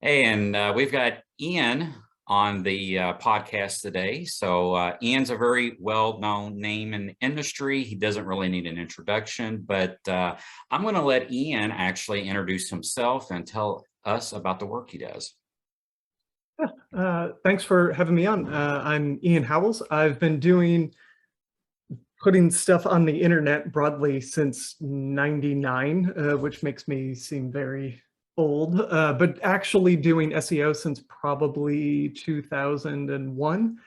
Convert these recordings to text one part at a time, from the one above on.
Hey, and we've got Ian on the podcast today. So Ian's a very well-known name in the industry. He doesn't really need an introduction, but I'm going to let Ian actually introduce himself and tell us about the work he does. Thanks for having me on. I'm Ian Howells. I've been putting stuff on the internet broadly since '99, which makes me seem very old, but actually doing SEO since probably 2001.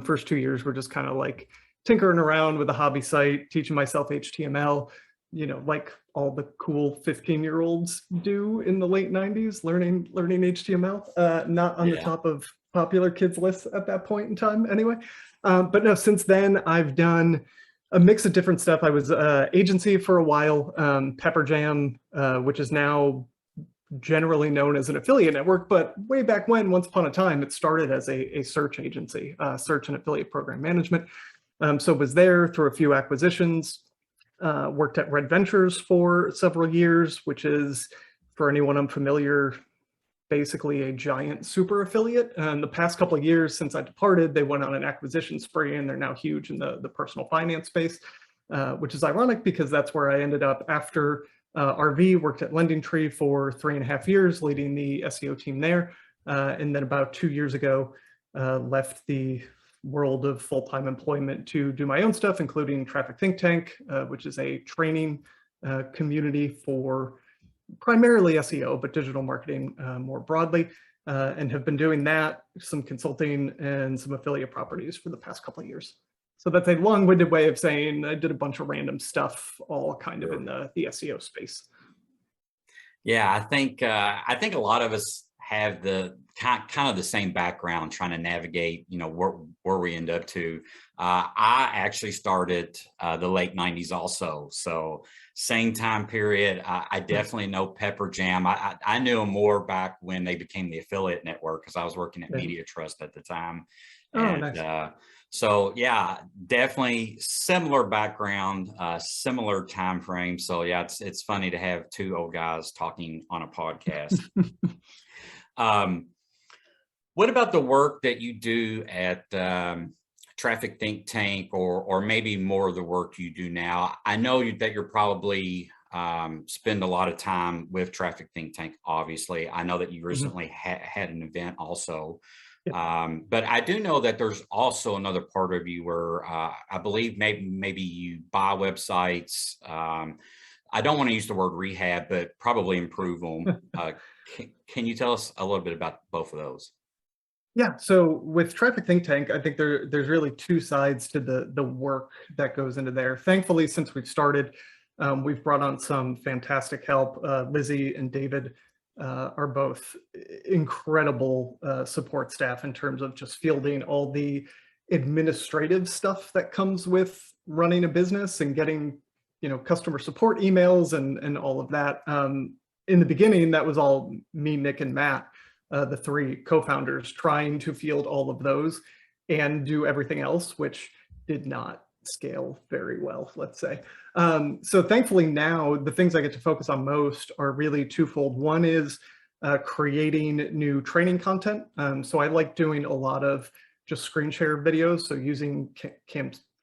First 2 years were just kind of like tinkering around with a hobby site, teaching myself HTML, like all the cool 15-year-olds do in the late 90s, learning HTML, not on the top of popular kids lists at that point in time anyway. But no, since then I've done a mix of different stuff. I was agency for a while, Pepper Jam, which is now generally known as an affiliate network, but way back when, once upon a time, it started as a search agency, search and affiliate program management. So it was there through a few acquisitions, worked at Red Ventures for several years, which is, for anyone unfamiliar, basically a giant super affiliate. The past couple of years since I departed, they went on an acquisition spree and they're now huge in the personal finance space, which is ironic because that's where I ended up after RV, worked at LendingTree for 3.5 years, leading the SEO team there. And then about 2 years ago, left the world of full-time employment to do my own stuff, including Traffic Think Tank, which is a training community for primarily SEO, but digital marketing more broadly, and have been doing that, some consulting and some affiliate properties for the past couple of years. So that's a long-winded way of saying I did a bunch of random stuff, all kind of in the SEO space. Yeah, I think a lot of us have the kind of the same background, trying to navigate, where we end up to. I actually started the late 90s also, so same time period. I definitely know Pepper Jam. I knew them more back when they became the affiliate network because I was working at Media Trust at the time. And nice. So yeah, definitely similar background, similar time frame. So yeah, it's funny to have two old guys talking on a podcast. What about the work that you do at Traffic Think Tank, or maybe more of the work you do now? I know that you're probably spend a lot of time with Traffic Think Tank, obviously. I know that you recently had an event also. But I do know that there's also another part of you where I believe maybe you buy websites. I don't want to use the word rehab, but probably improve them. Can you tell us a little bit about both of those? Yeah, so with Traffic Think Tank, I think there's really two sides to the work that goes into there. Thankfully, since we've started, we've brought on some fantastic help. Lizzie and David are both incredible support staff in terms of just fielding all the administrative stuff that comes with running a business and getting, customer support emails and all of that. In the beginning, that was all me, Nick, and Matt, the three co-founders, trying to field all of those and do everything else, which did not scale very well, let's say. So thankfully now the things I get to focus on most are really twofold. One is creating new training content. So I like doing a lot of just screen share videos. So using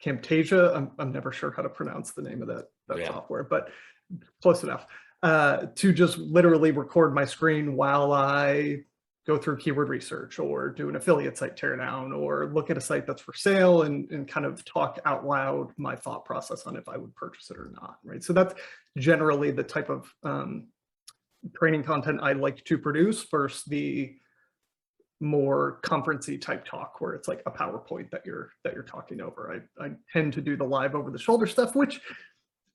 Camtasia, I'm never sure how to pronounce the name of that software, but close enough, to just literally record my screen while I go through keyword research or do an affiliate site teardown or look at a site that's for sale and kind of talk out loud my thought process on if I would purchase it or not, right? So that's generally the type of training content I like to produce versus the more conferencey type talk where it's like a PowerPoint that you're talking over. I tend to do the live over the shoulder stuff, which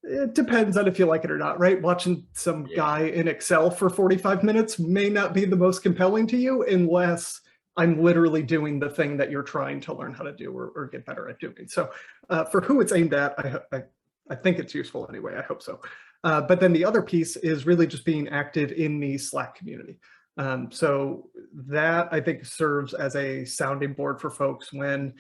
it depends on if you like it or not, right? Watching some guy in Excel for 45 minutes may not be the most compelling to you unless I'm literally doing the thing that you're trying to learn how to do or get better at doing. So for who it's aimed at, I think it's useful anyway. I hope so. But then the other piece is really just being active in the Slack community. So that I think serves as a sounding board for folks when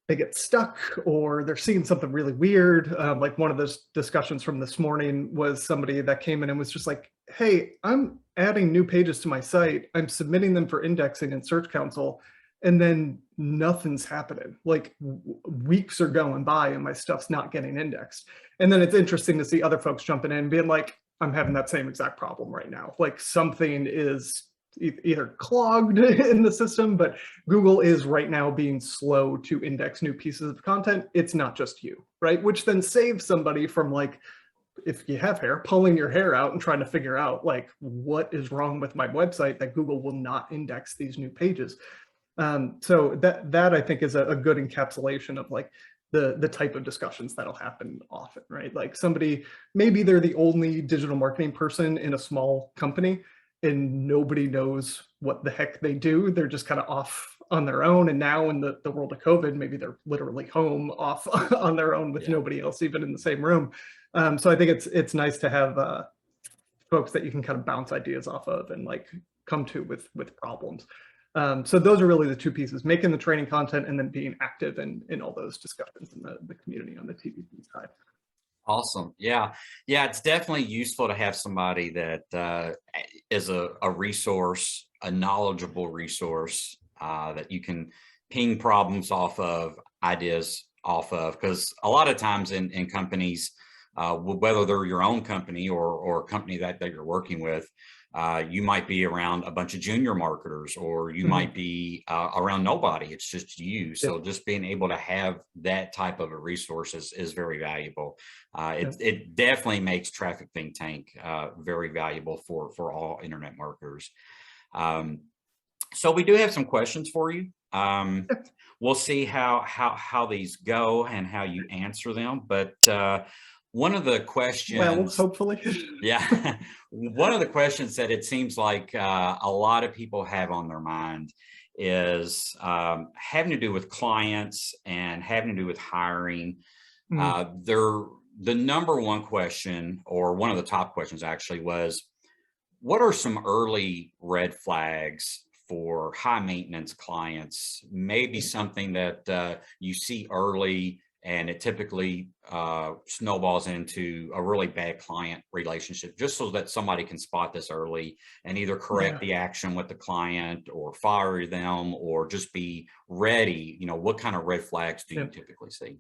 they get stuck or they're seeing something really weird. Like one of those discussions from this morning was somebody that came in and was just like, hey, I'm adding new pages to my site, I'm submitting them for indexing and Search Console, and then nothing's happening. Like weeks are going by and my stuff's not getting indexed. And then it's interesting to see other folks jumping in and being like, I'm having that same exact problem right now. Like something is either clogged in the system, but Google is right now being slow to index new pieces of content. It's not just you, right? Which then saves somebody from, like, if you have hair, pulling your hair out and trying to figure out like what is wrong with my website that Google will not index these new pages. So that I think is a good encapsulation of like the type of discussions that'll happen often, right? Like somebody, maybe they're the only digital marketing person in a small company and nobody knows what the heck they do. They're just kind of off on their own. And now in the world of COVID, maybe they're literally home off on their own with nobody else even in the same room. So I think it's nice to have folks that you can kind of bounce ideas off of and like come to with problems. So those are really the two pieces: making the training content and then being active in all those discussions in the community on the TVP side. Awesome. Yeah. Yeah. It's definitely useful to have somebody that is a resource, a knowledgeable resource that you can ping problems off of, ideas off of, because a lot of times in companies, whether they're your own company or a company that you're working with, you might be around a bunch of junior marketers, or you might be around nobody. It's just you. So just being able to have that type of a resource is very valuable. It definitely makes Traffic Think Tank very valuable for all internet marketers. So we do have some questions for you. We'll see how these go and how you answer them. But one of the questions, well, hopefully, yeah, one of the questions that it seems like a lot of people have on their mind is having to do with clients and having to do with hiring. The number one question, or one of the top questions actually, was, what are some early red flags for high maintenance clients? Maybe something that you see early and it typically snowballs into a really bad client relationship, just so that somebody can spot this early and either correct the action with the client or fire them or just be ready. You know, what kind of red flags do you typically see?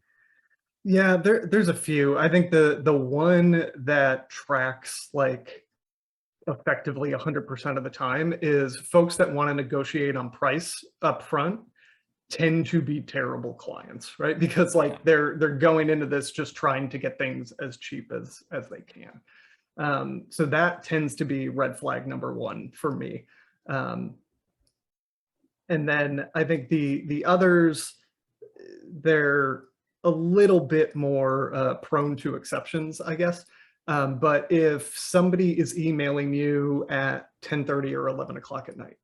Yeah, there's a few. I think the one that tracks like effectively 100% of the time is folks that want to negotiate on price up front tend to be terrible clients, right? Because like they're going into this just trying to get things as cheap as they can. So that tends to be red flag number one for me. And then I think the others, they're a little bit more prone to exceptions, I guess. But if somebody is emailing you at 10:30 or 11 o'clock at night,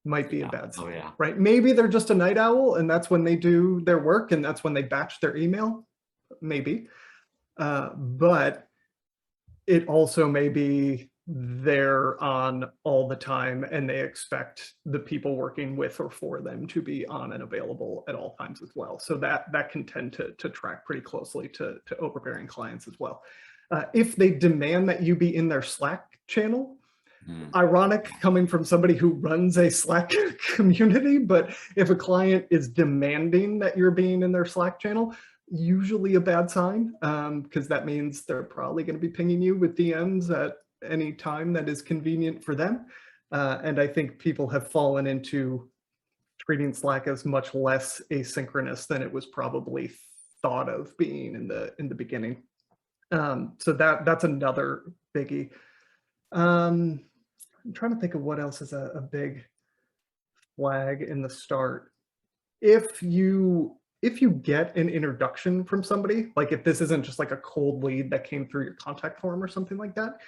might be a bad sign, right? Maybe they're just a night owl and that's when they do their work and that's when they batch their email, maybe. But it also may be they're on all the time and they expect the people working with or for them to be on and available at all times as well. So that can tend to track pretty closely to overbearing clients as well. If they demand that you be in their Slack channel, ironic coming from somebody who runs a Slack community, but if a client is demanding that you're being in their Slack channel, usually a bad sign, because that means they're probably going to be pinging you with DMs at any time that is convenient for them. And I think people have fallen into treating Slack as much less asynchronous than it was probably thought of being in the beginning. So that's another biggie. I'm trying to think of what else is a big flag in the start. If you get an introduction from somebody, like if this isn't just like a cold lead that came through your contact form or something like that,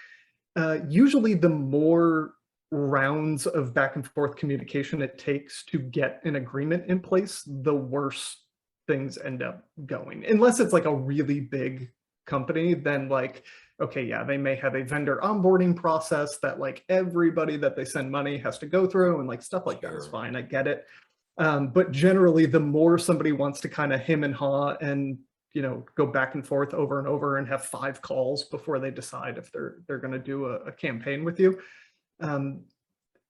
usually the more rounds of back and forth communication it takes to get an agreement in place, the worse things end up going. Unless it's like a really big company, then like, okay, yeah, they may have a vendor onboarding process that like everybody that they send money has to go through and like stuff like that is fine. I get it. But generally, the more somebody wants to kind of hem and haw and go back and forth over and over and have 5 calls before they decide if they're going to do a campaign with you.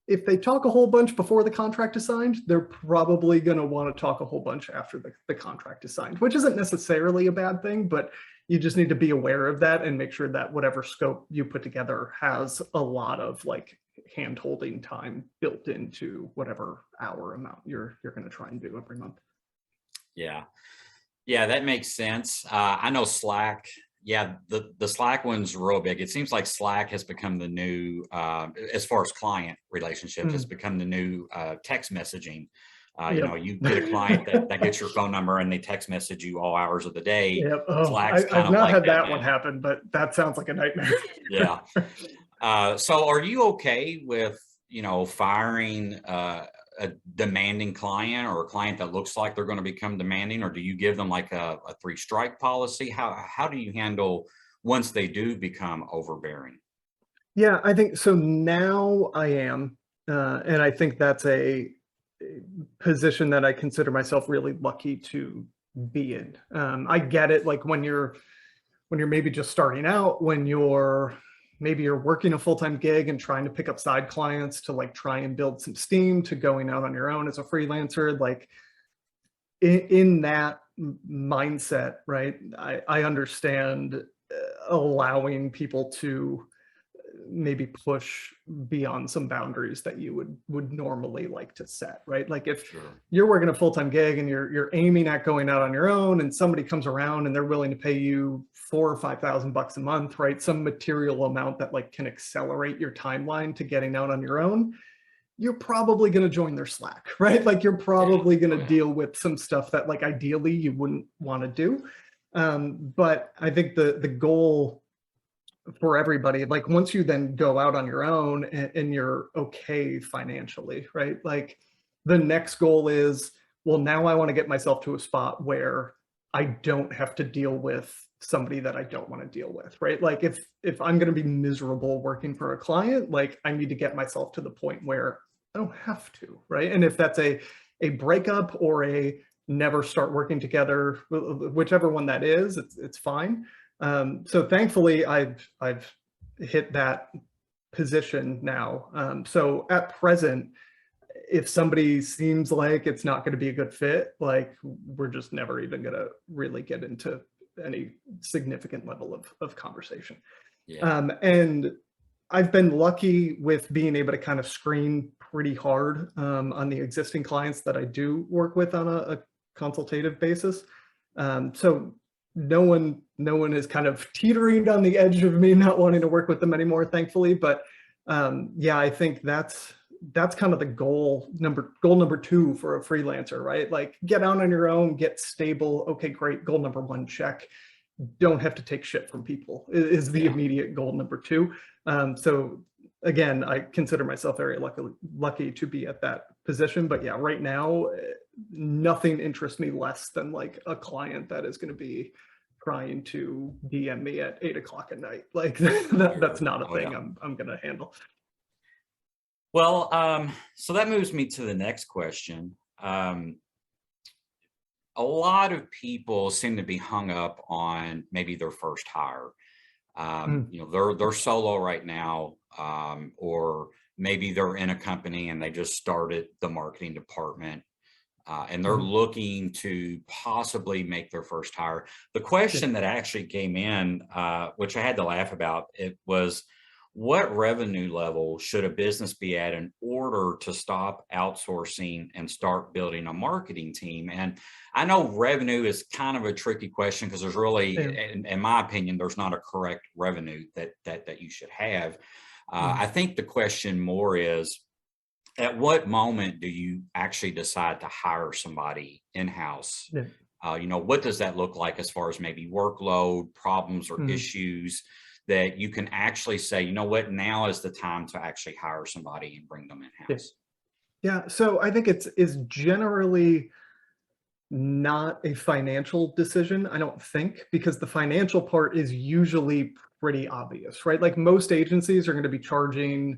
If they talk a whole bunch before the contract is signed, they're probably going to want to talk a whole bunch after the contract is signed, which isn't necessarily a bad thing, but you just need to be aware of that and make sure that whatever scope you put together has a lot of like hand-holding time built into whatever hour amount you're going to try and do every month. Yeah. Yeah, that makes sense. I know Slack. Yeah, the Slack one's real big. It seems like Slack has become the new, as far as client relationships, has become the new text messaging. You get a client that gets your phone number and they text message you all hours of the day. Yep. Oh, Slack's kind I've of not like had that now. one happen, but that sounds like a nightmare. Yeah. So are you okay with, firing a demanding client or a client that looks like they're going to become demanding, or do you give them like a 3-strike policy? How do you handle once they do become overbearing? Yeah, I think so. Now I am, and I think that's a position that I consider myself really lucky to be in. I get it, like when you're maybe just starting out, when maybe you're working a full-time gig and trying to pick up side clients to like try and build some steam to going out on your own as a freelancer, like in that mindset, right? I understand allowing people to maybe push beyond some boundaries that you would normally like to set, right? Like if you're working a full-time gig and you're aiming at going out on your own, and somebody comes around and they're willing to pay you $4,000 or $5,000 a month, right? Some material amount that like can accelerate your timeline to getting out on your own, you're probably going to join their Slack, right? Like you're probably going to deal with some stuff that like ideally you wouldn't want to do. But I think the goal for everybody, like once you then go out on your own and you're okay financially, right? Like the next goal is, well, now I want to get myself to a spot where I don't have to deal with somebody that I don't want to deal with, right? Like if I'm going to be miserable working for a client, like I need to get myself to the point where I don't have to, right? And if that's a breakup or a never start working together, whichever one that is, it's fine. So thankfully I've hit that position now. So at present, if somebody seems like it's not going to be a good fit, like we're just never even going to really get into any significant level of conversation. Yeah. And I've been lucky with being able to kind of screen pretty hard on the existing clients that I do work with on a consultative basis. So no one is kind of teetering on the edge of me not wanting to work with them anymore, thankfully. But yeah, I think that's kind of the goal number 2 for a freelancer, right? Like get out on your own, get stable. Okay, great. Goal number 1, check. Don't have to take shit from people is the immediate goal number 2. So again, I consider myself very lucky to be at that position. But yeah, right now, nothing interests me less than like a client that is going to be trying to DM me at 8 o'clock at night. Like that's not a thing I'm going to handle. Well, so that moves me to the next question. A lot of people seem to be hung up on maybe their first hire. They're solo right now, or maybe they're in a company and they just started the marketing department, and they're looking to possibly make their first hire. The question that actually came in, which I had to laugh about, it was, what revenue level should a business be at in order to stop outsourcing and start building a marketing team? And I know revenue is kind of a tricky question because there's really, in my opinion, there's not a correct revenue that you should have. I think the question more is, at what moment do you actually decide to hire somebody in-house? What does that look like as far as maybe workload, problems, or issues that you can actually say, you know what, now is the time to actually hire somebody and bring them in-house? Yeah, so I think it's generally not a financial decision, I don't think, because the financial part is usually pretty obvious, right? Like most agencies are going to be charging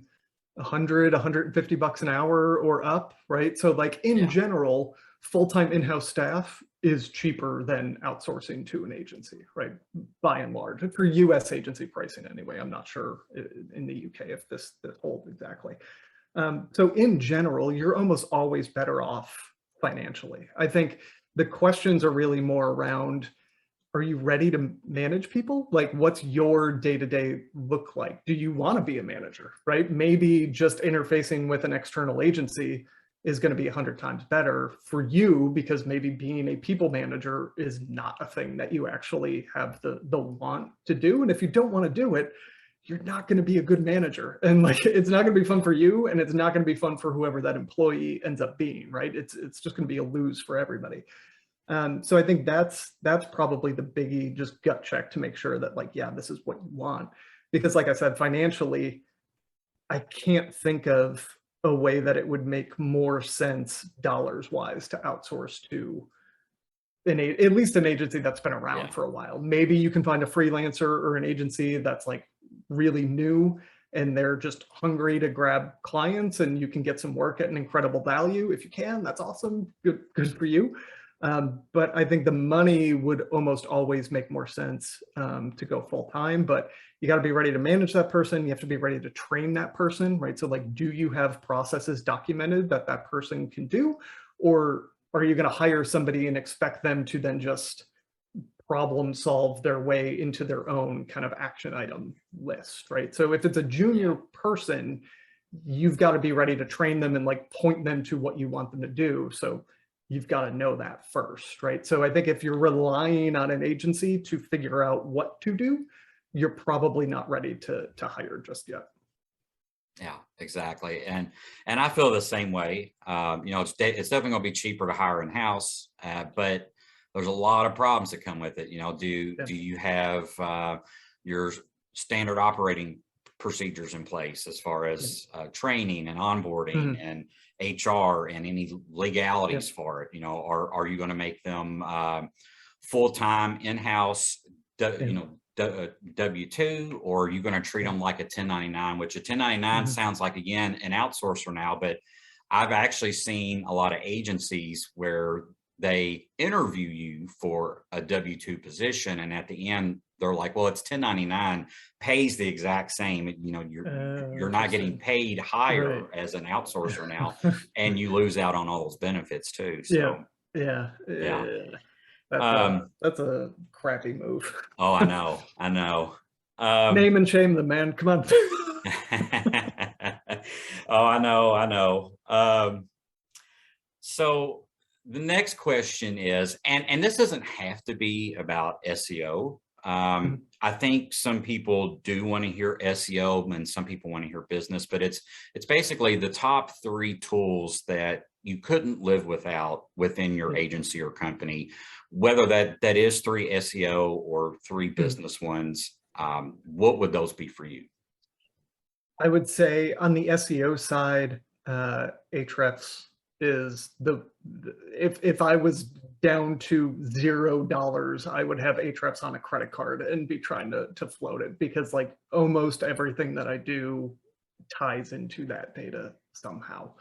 $100, $150 an hour or up, right? So like in general, full-time in-house staff is cheaper than outsourcing to an agency, right? By and large, for US agency pricing anyway. I'm not sure in the UK if this holds exactly. So in general, you're almost always better off financially. I think the questions are really more around, are you ready to manage people? Like, what's your day-to-day look like? Do you want to be a manager, right? Maybe just interfacing with an external agency is going to be 100 times better for you, because maybe being a people manager is not a thing that you actually have the want to do. And if you don't want to do it, you're not going to be a good manager. And like, it's not going to be fun for you, and it's not going to be fun for whoever that employee ends up being, right? It's just going to be a lose for everybody. So I think that's probably the biggie, just gut check to make sure that, like, yeah, this is what you want. Because like I said, financially, I can't think of a way that it would make more sense dollars wise to outsource to at least an agency that's been around for a while. Maybe you can find a freelancer or an agency that's like really new and they're just hungry to grab clients, and you can get some work at an incredible value. If you can, that's awesome. Good for you. But I think the money would almost always make more sense to go full time, but you got to be ready to manage that person. You have to be ready to train that person, right? So like, do you have processes documented that that person can do? Or are you going to hire somebody and expect them to then just problem solve their way into their own kind of action item list, right? So if it's a junior person, you've got to be ready to train them and like point them to what you want them to do. So you've got to know that first, right? So I think if you're relying on an agency to figure out what to do, you're probably not ready to hire just yet. Yeah, exactly. And I feel the same way. You know, it's definitely going to be cheaper to hire in-house, but there's a lot of problems that come with it. You know, do you have your standard operating procedures in place as far as training and onboarding and HR and any legalities for it? You know, are you going to make them full-time in-house, you know, W-2, or are you going to treat them like a 1099, which a 1099 sounds like, again, an outsourcer now, but I've actually seen a lot of agencies where they interview you for a W-2 position, and at the end they're like, well, it's 1099, pays the exact same. You know, you're not getting paid higher as an outsourcer now, and you lose out on all those benefits too. So yeah. That's a crappy move. Oh, I know. Name and shame them, man. Come on. Oh, I know. So the next question is, and this doesn't have to be about SEO. I think some people do want to hear SEO and some people want to hear business, but it's basically the top 3 tools that you couldn't live without within your agency or company, whether that is 3 SEO or 3 business ones. What would those be for you? I would say on the SEO side, Ahrefs is if I was down to $0, I would have Ahrefs on a credit card and be trying to float it, because like almost everything that I do ties into that data somehow.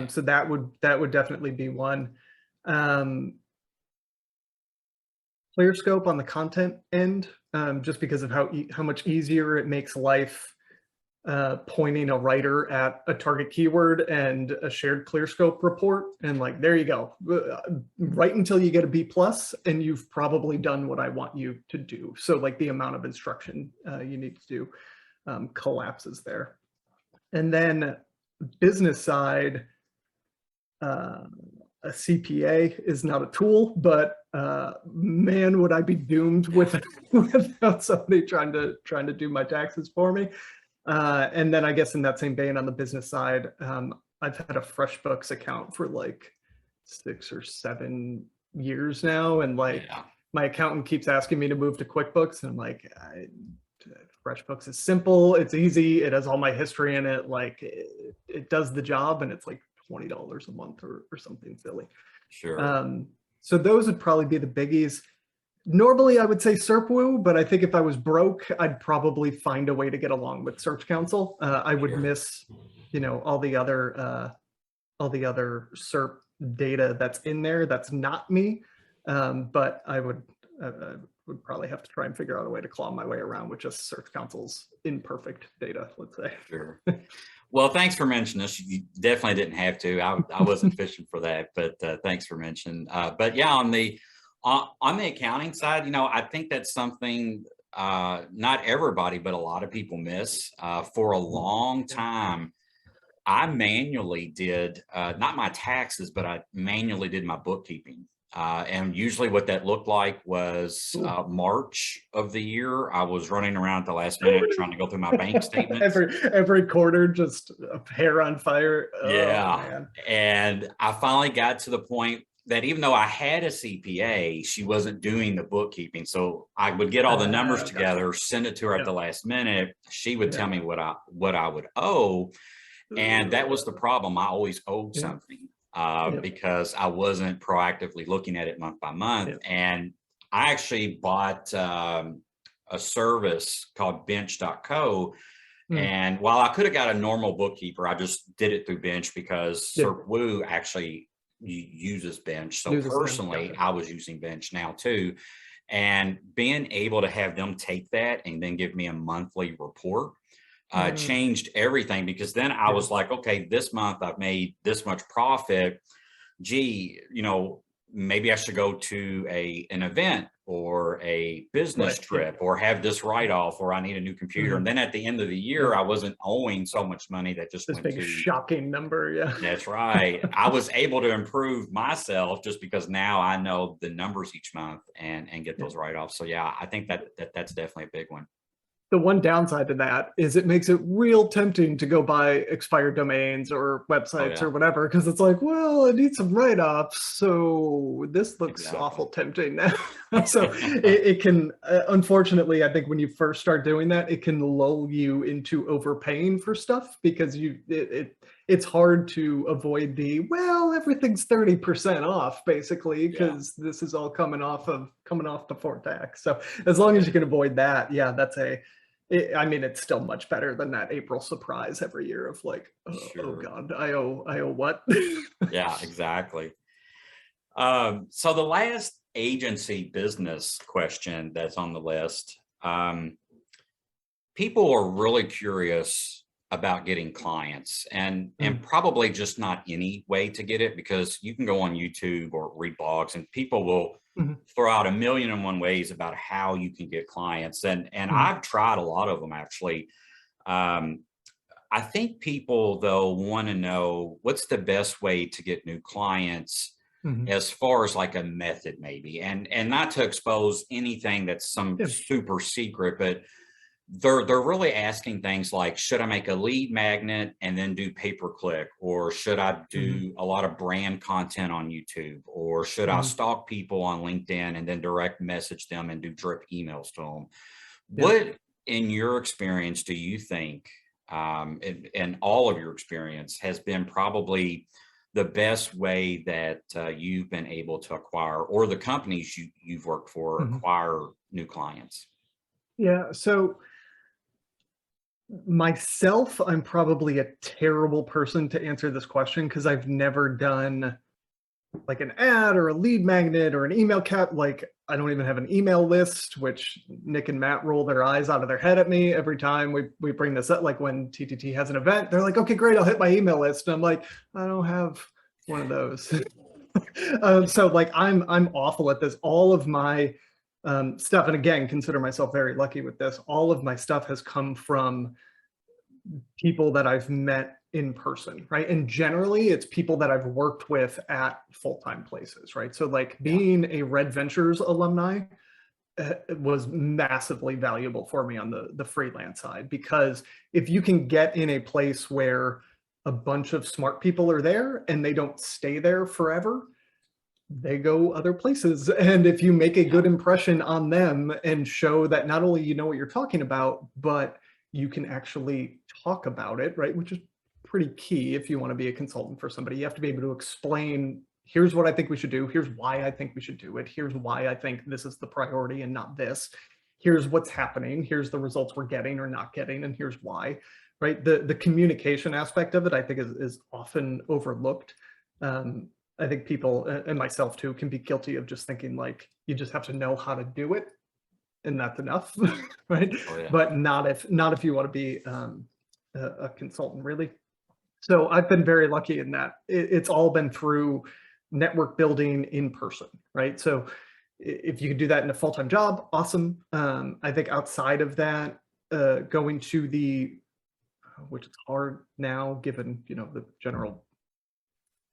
So that would definitely be one. ClearScope on the content end, just because of how much easier it makes life pointing a writer at a target keyword and a shared ClearScope report, and like, there you go, right until you get a B+ and you've probably done what I want you to do. So like the amount of instruction you need to do collapses there. And then business side, a CPA is not a tool, but man, would I be doomed without somebody trying to do my taxes for me. And then I guess in that same vein, on the business side, I've had a FreshBooks account for like 6 or 7 years now, and like my accountant keeps asking me to move to QuickBooks, and I'm like, FreshBooks is simple, it's easy, it has all my history in it, like it does the job, and it's like $20 a month or something silly. Sure. So those would probably be the biggies. Normally I would say SERPWoo, but I think if I was broke, I'd probably find a way to get along with Search Console. I would miss, you know, all the other SERP data that's in there that's not me. But I would probably have to try and figure out a way to claw my way around with just Search Council's imperfect data, let's say. Sure. Well, thanks for mentioning this. You definitely didn't have to. I wasn't fishing for that, but thanks for mentioning. But yeah, on the accounting side, you know, I think that's something not everybody, but a lot of people miss. For a long time, I manually did not my taxes, but I manually did my bookkeeping. And usually what that looked like was March of the year. I was running around at the last minute trying to go through my bank statements. every quarter, just hair on fire. Yeah. Oh, man. And I finally got to the point that even though I had a CPA, she wasn't doing the bookkeeping. So I would get all the numbers together, send it to her at the last minute. She would tell me what I would owe. And that was the problem. I always owed something. Because I wasn't proactively looking at it month by month. And I actually bought a service called bench.co. And while I could have got a normal bookkeeper, I just did it through Bench because SERPWoo actually uses Bench. So personally, I was using Bench now too. And being able to have them take that and then give me a monthly report changed everything, because then I was like, okay, this month I've made this much profit. Gee, you know, maybe I should go to an event or a business trip or have this write-off, or I need a new computer. And then at the end of the year, I wasn't owing so much money that just this big shocking number. That's right. I was able to improve myself just because now I know the numbers each month and get those write-offs. So yeah, I think that's definitely a big one. The one downside to that is it makes it real tempting to go buy expired domains or websites or whatever, because it's like, well, I need some write-offs, so this looks awful tempting now. So it can, unfortunately, I think when you first start doing that, it can lull you into overpaying for stuff, because it's hard to avoid the, well, everything's 30% off basically, because this is all coming off before tax. So as long as you can avoid that, I mean, it's still much better than that April surprise every year of like, oh God, I owe what? Yeah, exactly. So the last agency business question that's on the list, people are really curious about getting clients, and probably just not any way to get it, because you can go on YouTube or read blogs and people will throw out 1,000,001 ways about how you can get clients. And I've tried a lot of them actually. I think people though want to know what's the best way to get new clients, as far as like a method maybe, and not to expose anything that's some super secret, but they're really asking things like, should I make a lead magnet and then do pay-per-click, or should I do a lot of brand content on YouTube, or should I stalk people on LinkedIn and then direct message them and do drip emails to them? What, in your experience, do you think, in all of your experience, has been probably the best way that you've been able to acquire, or the companies you've worked for acquire new clients? Yeah, so myself, I'm probably a terrible person to answer this question, because I've never done like an ad or a lead magnet or an email cap. Like, I don't even have an email list, which Nick and Matt roll their eyes out of their head at me every time we bring this up. Like when TTT has an event, they're like, okay, great, I'll hit my email list. And I'm like, I don't have one of those. So like, I'm awful at this. All of my stuff, and again, consider myself very lucky with this, all of my stuff has come from people that I've met in person, right? And generally it's people that I've worked with at full-time places, right? So like being a Red Ventures alumni was massively valuable for me on the freelance side, because if you can get in a place where a bunch of smart people are there and they don't stay there forever, they go other places. And if you make a good impression on them and show that not only you know what you're talking about, but you can actually talk about it, right? Which is pretty key if you want to be a consultant for somebody. You have to be able to explain, here's what I think we should do. Here's why I think we should do it. Here's why I think this is the priority and not this. Here's what's happening. Here's the results we're getting or not getting. And here's why, right? The communication aspect of it, I think is often overlooked. I think people, and myself too, can be guilty of just thinking like you just have to know how to do it and that's enough, right? Oh yeah. But not if you want to be a consultant, really. So I've been very lucky in that it's all been through network building in person, right? So if you could do that in a full-time job, awesome. I think outside of that, going to the, which is hard now given, you know, the general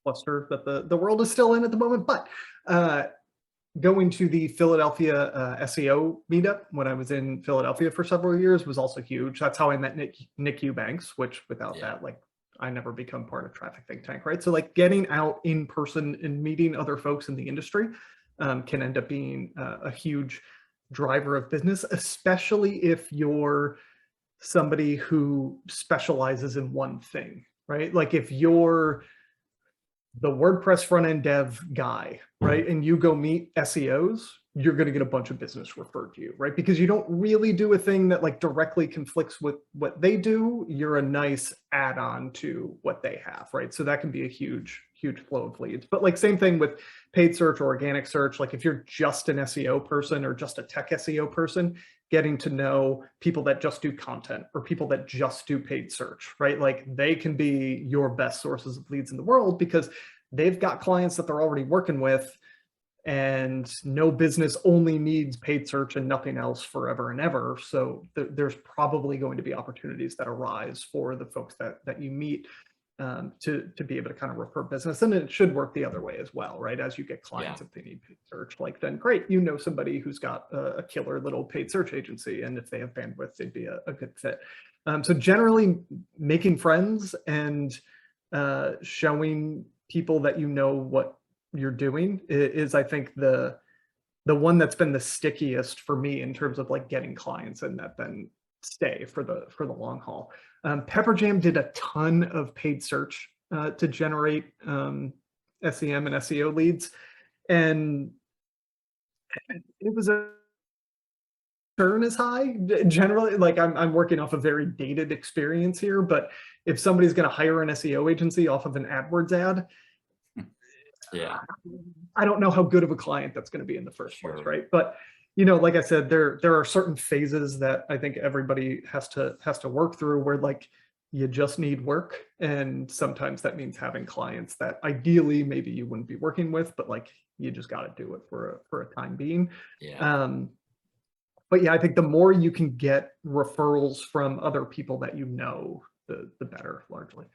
cluster that the world is still in at the moment, but going to the Philadelphia SEO meetup when I was in Philadelphia for several years was also huge. That's how I met Nick Eubanks, which without that, like, I never become part of Traffic Think Tank, right? So like getting out in person and meeting other folks in the industry can end up being a huge driver of business, especially if you're somebody who specializes in one thing, right? Like if you're the WordPress front end dev guy, right? And you go meet SEOs, you're going to get a bunch of business referred to you, right? Because you don't really do a thing that like directly conflicts with what they do. You're a nice add-on to what they have, right? So that can be a huge flow of leads. But like same thing with paid search or organic search. Like if you're just an SEO person or just a tech SEO person, getting to know people that just do content or people that just do paid search, right? Like they can be your best sources of leads in the world because they've got clients that they're already working with, and no business only needs paid search and nothing else forever and ever. So there's probably going to be opportunities that arise for the folks that you meet to be able to kind of refer business. And it should work the other way as well, right? As you get clients, if they need paid search, like then great, you know somebody who's got a killer little paid search agency, and if they have bandwidth, they'd be a good fit. So generally making friends and showing people that you know what you're doing is I think the one that's been the stickiest for me in terms of like getting clients and that then stay for the long haul. Pepperjam did a ton of paid search to generate SEM and SEO leads, and it was a turn is high generally. Like I'm working off a very dated experience here, but if somebody's going to hire an SEO agency off of an AdWords ad, Yeah. I don't know how good of a client that's going to be in the first place, right? But you know, like I said, there are certain phases that I think everybody has to work through where like you just need work, and sometimes that means having clients that ideally maybe you wouldn't be working with, but like you just got to do it for a time being. But yeah, I think the more you can get referrals from other people that you know, the better, largely.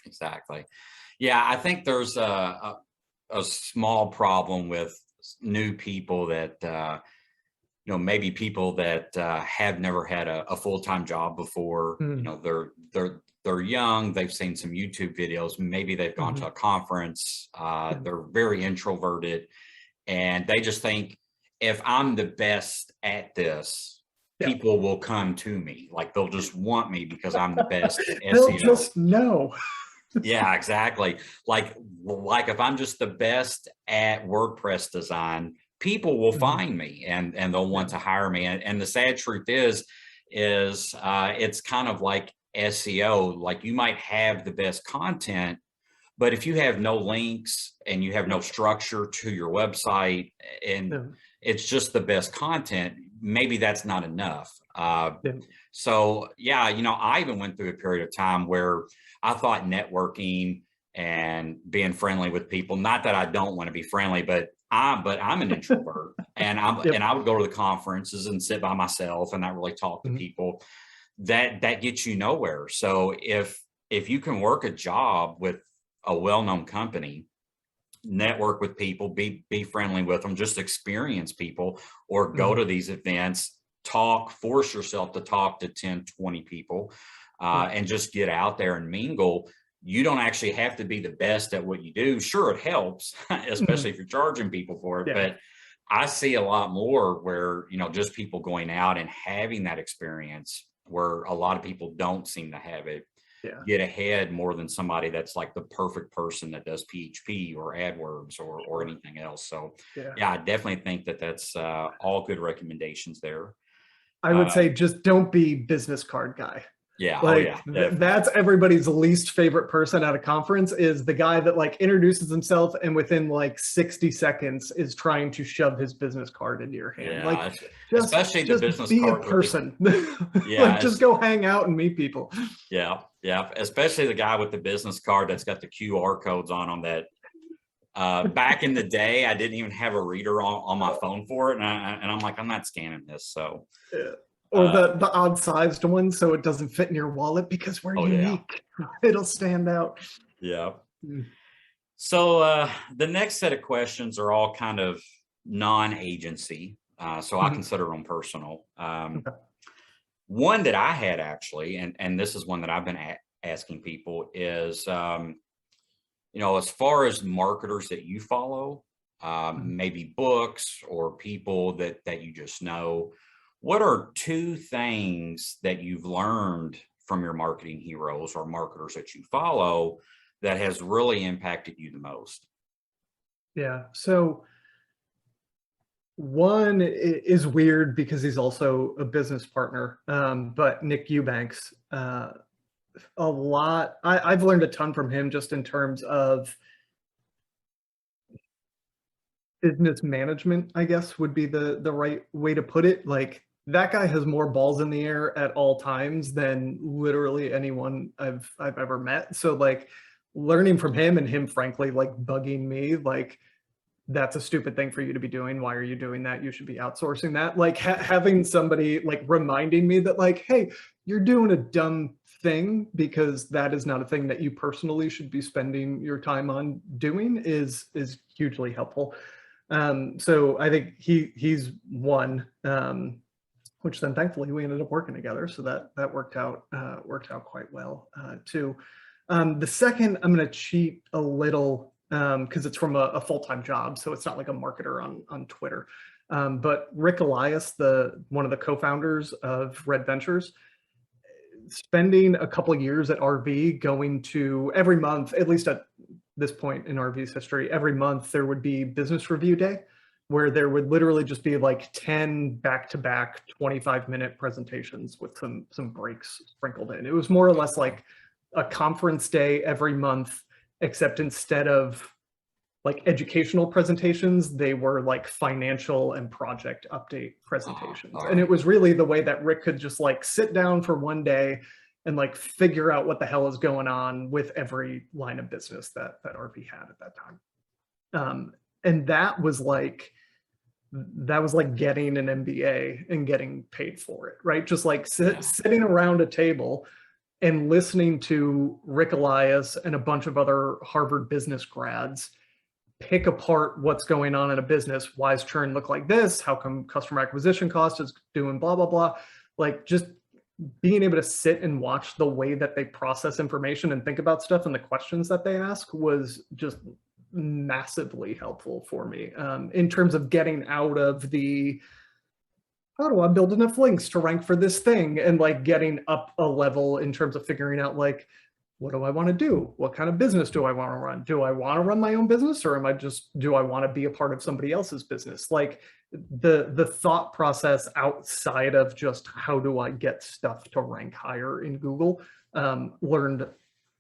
Exactly. Yeah, I think there's a small problem with new people that, you know, maybe people that have never had a full-time job before. You know, they're young, they've seen some YouTube videos, maybe they've gone to a conference, they're very introverted, and they just think, if I'm the best at this, people will come to me. Like they'll just want me because I'm the best at SEO. They'll just know. Yeah, exactly. Like if I'm just the best at WordPress design, people will find me and they'll want to hire me. And the sad truth is it's kind of like SEO. Like you might have the best content, but if you have no links and you have no structure to your website and it's just the best content, maybe that's not enough. So yeah, you know, I even went through a period of time where I thought networking and being friendly with people, not that I don't want to be friendly, but I'm an introvert, and I would go to the conferences and sit by myself and not really talk to people. That gets you nowhere. So if you can work a job with a well-known company, network with people, be friendly with them, just experience people, or go to these events, force yourself to talk to 10, 20 people, and just get out there and mingle. You don't actually have to be the best at what you do. Sure, it helps, especially if you're charging people for it. But I see a lot more where, you know, just people going out and having that experience where a lot of people don't seem to have it, get ahead more than somebody that's like the perfect person that does PHP or AdWords or anything else. So yeah, I definitely think that's all good recommendations there. I would say just don't be business card guy. Yeah. Oh Like yeah. Definitely. that's everybody's least favorite person at a conference is the guy that like introduces himself and within like 60 seconds is trying to shove his business card into your hand. Like Yeah. just Especially the just business be a card with the, person. Like yeah. just go hang out and meet people. Yeah. Yeah. Especially the guy with the business card that's got the QR codes on them that, back in the day, I didn't even have a reader on my phone for it. And I'm like, I'm not scanning this. So, Yeah. Or uh, the odd sized one so it doesn't fit in your wallet because we're oh yeah. unique. It'll stand out. Yeah. Mm. So the next set of questions are all kind of non-agency. So I Mhm. consider them personal. Okay. One that I had actually, and this is one that I've been asking people is, as far as marketers that you follow, Mhm. maybe books or people that you just know, what are two things that you've learned from your marketing heroes or marketers that you follow that has really impacted you the most? Yeah. So one is weird because he's also a business partner, but Nick Eubanks, a lot. I've learned a ton from him just in terms of business management, I guess would be the right way to put it. Like that guy has more balls in the air at all times than literally anyone I've ever met. So like learning from him and him frankly like bugging me like that's a stupid thing for you to be doing. Why are you doing that? You should be outsourcing that. Like having somebody like reminding me that like, hey, you're doing a dumb thing because that is not a thing that you personally should be spending your time on doing is hugely helpful. So I think he's one, which then thankfully we ended up working together. So that worked out quite well too. The second, I'm going to cheat a little because it's from a full-time job, so it's not like a marketer on Twitter. But Rick Elias, the one of the co-founders of Red Ventures, spending a couple of years at RV, going to every month, at least at this point in RV's history, every month there would be business review day where there would literally just be like 10 back-to-back 25-minute presentations with some breaks sprinkled in. It was more or less like a conference day every month, except instead of like educational presentations, they were like financial and project update presentations. All And it right. was really the way that Rick could just like sit down for one day and like figure out what the hell is going on with every line of business that RV had at that time. And that was like getting an MBA and getting paid for it, right? Just like Yeah. sitting around a table and listening to Rick Elias and a bunch of other Harvard business grads pick apart what's going on in a business. Why does churn look like this? How come customer acquisition cost is doing blah, blah, blah? Like just being able to sit and watch the way that they process information and think about stuff and the questions that they ask was just massively helpful for me in terms of getting out of the how do I build enough links to rank for this thing and like getting up a level in terms of figuring out like what do I want to do? What kind of business do I want to run? Do I want to run my own business or do I want to be a part of somebody else's business? Like the thought process outside of just how do I get stuff to rank higher in Google, learned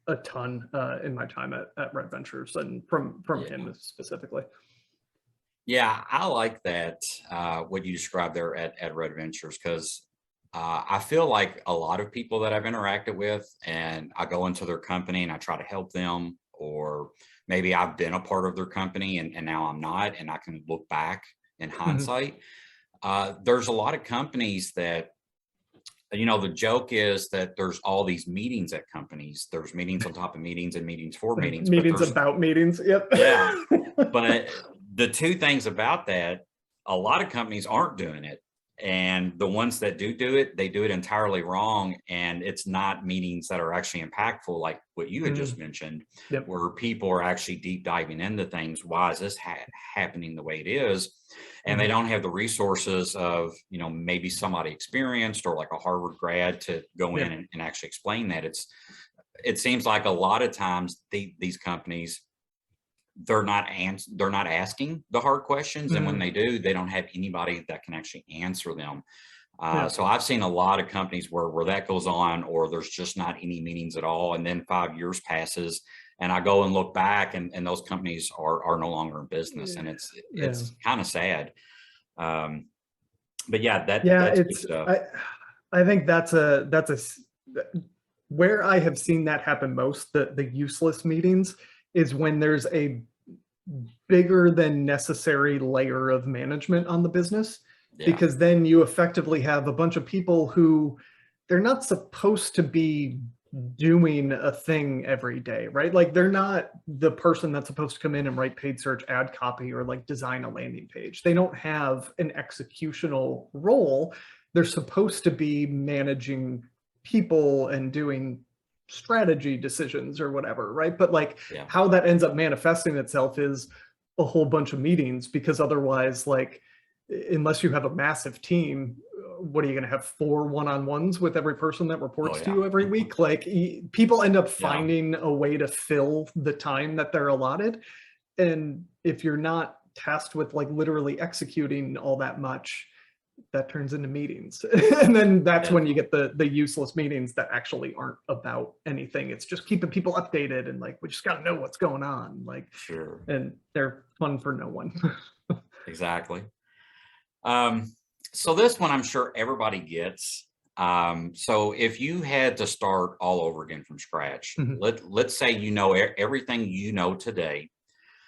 a ton in my time at Red Ventures and from Yeah. him specifically. Yeah, I like that, what you described there at Red Ventures, because I feel like a lot of people that I've interacted with, and I go into their company and I try to help them, or maybe I've been a part of their company and now I'm not, and I can look back in Mhm. hindsight. There's a lot of companies that, the joke is that there's all these meetings at companies. There's meetings on top of meetings and meetings for And meetings, but meetings there's, about meetings. Yep. yeah, but the two things about that, a lot of companies aren't doing it. And the ones that do it, they do it entirely wrong. And it's not meetings that are actually impactful, like what you had just Mm, mentioned, yep. where people are actually deep diving into things. Why is this happening the way it is? And they Mhm. don't have the resources of, maybe somebody experienced or like a Harvard grad to go in Yep. and actually explain that. It seems like a lot of times these companies, they're not asking the hard questions, and when Mm, they do, they don't have anybody that can actually answer them. Yeah. So I've seen a lot of companies where that goes on, or there's just not any meetings at all. And then 5 years passes and I go and look back, and those companies are no longer in business. And Yeah. it's kind of sad. But yeah, Yeah, that's good stuff. I think where I have seen that happen most, the useless meetings, is when there's a bigger than necessary layer of management on the business, Yeah. because then you effectively have a bunch of people who they're not supposed to be doing a thing every day, right? Like they're not the person that's supposed to come in and write paid search ad copy or like design a landing page. They don't have an executional role. They're supposed to be managing people and doing strategy decisions or whatever, right? But like Yeah. how that ends up manifesting itself is a whole bunch of meetings, because otherwise, like, unless you have a massive team, what are you going to have, 4 one-on-ones with every person that reports Oh, to yeah. you every week? Like people end up Yeah. finding a way to fill the time that they're allotted. And if you're not tasked with like literally executing all that much, that turns into meetings. And then that's when you get the useless meetings that actually aren't about anything. It's just keeping people updated and like, we just got to know what's going on. Like, Sure. and they're fun for no one. Exactly. So this one, I'm sure everybody gets. So if you had to start all over again from scratch, let's say you know everything you know today,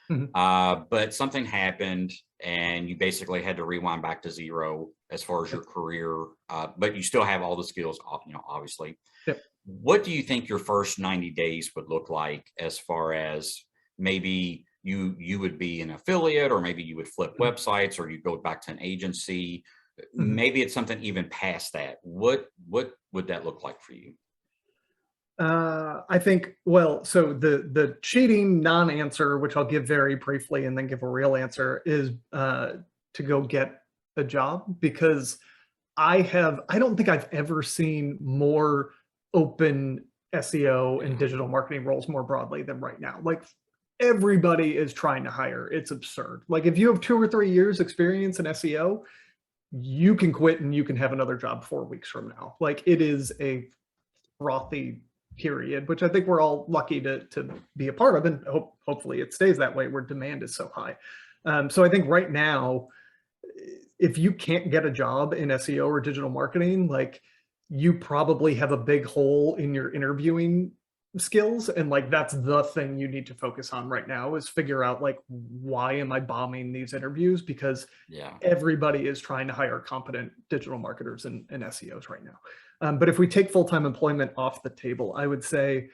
but something happened and you basically had to rewind back to zero as far as your career, but you still have all the skills, obviously. Yep. What do you think your first 90 days would look like, as far as maybe you would be an affiliate, or maybe you would flip websites, or you go back to an agency? Maybe it's something even past that. What would that look like for you? I think, well, so the cheating non-answer, which I'll give very briefly and then give a real answer, is to go get a job, because I don't think I've ever seen more open SEO and digital marketing roles more broadly than right now. Like everybody is trying to hire. It's absurd. Like if you have 2 or 3 years experience in SEO, you can quit and you can have another job 4 weeks from now. Like it is a frothy period, which I think we're all lucky to be a part of, and hopefully it stays that way where demand is so high. So I think right now, if you can't get a job in SEO or digital marketing, like you probably have a big hole in your interviewing skills. And like, that's the thing you need to focus on right now, is figure out like, why am I bombing these interviews? Because everybody is trying to hire competent digital marketers and SEOs right now. But if we take full-time employment off the table, I would say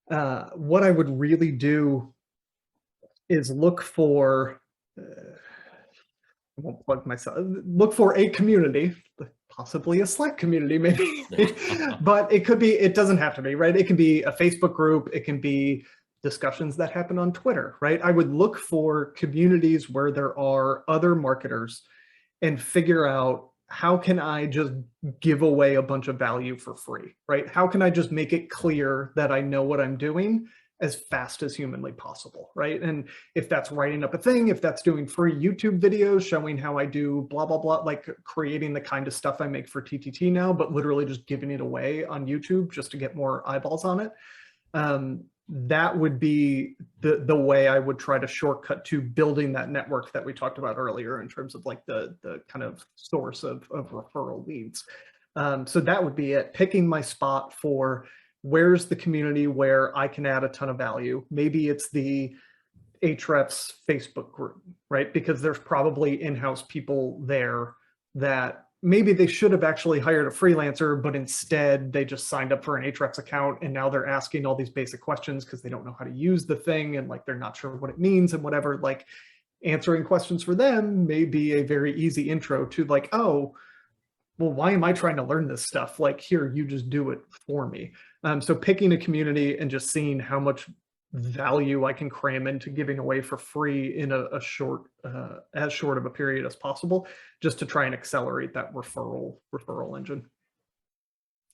what I would really do is look for, I won't plug myself, look for a community, possibly a Slack community maybe, but it doesn't have to be, right? It can be a Facebook group, it can be discussions that happen on Twitter, right? I would look for communities where there are other marketers and figure out, how can I just give away a bunch of value for free, right? How can I just make it clear that I know what I'm doing as fast as humanly possible, right? And if that's writing up a thing, if that's doing free YouTube videos showing how I do blah, blah, blah, like creating the kind of stuff I make for TTT now, but literally just giving it away on YouTube just to get more eyeballs on it. That would be the way I would try to shortcut to building that network that we talked about earlier, in terms of like the kind of source of referral leads. So that would be it, picking my spot for where's the community where I can add a ton of value. Maybe it's the Ahrefs Facebook group, right? Because there's probably in-house people there that maybe they should have actually hired a freelancer, but instead they just signed up for an Ahrefs account, and now they're asking all these basic questions because they don't know how to use the thing, and like they're not sure what it means and whatever. Like answering questions for them may be a very easy intro to like, oh, well, why am I trying to learn this stuff? Like, here, you just do it for me. So picking a community and just seeing how much value I can cram into giving away for free in a short, as short of a period as possible, just to try and accelerate that referral engine.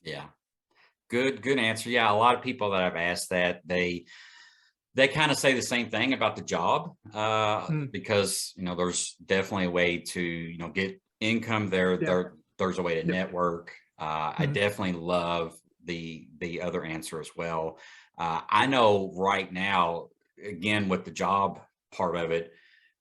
Yeah, good answer. Yeah, a lot of people that I've asked that, they kind of say the same thing about the job, because there's definitely a way to get income there. there's a way to Yep. network. I Mhm. definitely love the other answer as well. I know right now, again, with the job part of it,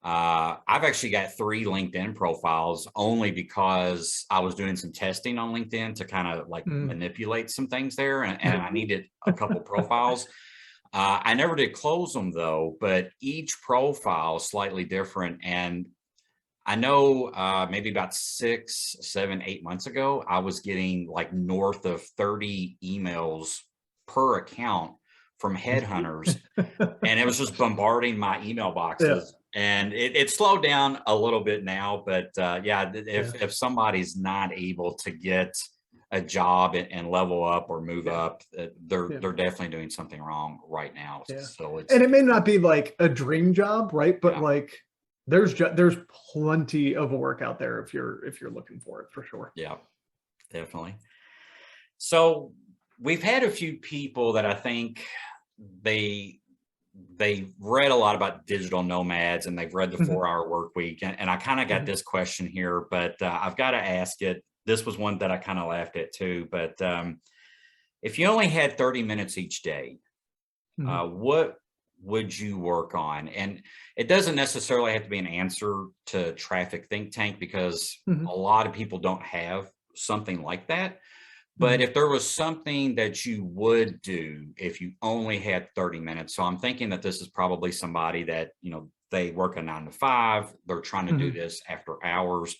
I've actually got 3 LinkedIn profiles only because I was doing some testing on LinkedIn to kind of like Mhm. manipulate some things there, and I needed a couple profiles. I never did close them though, but each profile is slightly different. And I know maybe about 6, 7, 8 months ago, I was getting like north of 30 emails per account from headhunters, and it was just bombarding my email Yeah. boxes. And it slowed down a little bit now, but yeah, Yeah. if somebody's not able to get a job and level up or move Yeah. up, Yeah. they're definitely doing something wrong right now. Yeah. So And it's it may not be like a dream job, right? But yeah, like there's plenty of work out there if you're looking for it for sure. yeah, definitely. So we've had a few people that I think they they read a lot about digital nomads and they've read the Mhm. 4 Hour Work Week, and I kind of got Mhm. this question here, but I've got to ask it. This was one that I kind of laughed at too. But if you only had 30 minutes each day, Mhm. what would you work on? And it doesn't necessarily have to be an answer to Traffic Think Tank, because Mhm. a lot of people don't have something like that. But Mhm. if there was something that you would do if you only had 30 minutes, so I'm thinking that this is probably somebody that, they work a 9 to 5, they're trying to do Mhm. this after hours.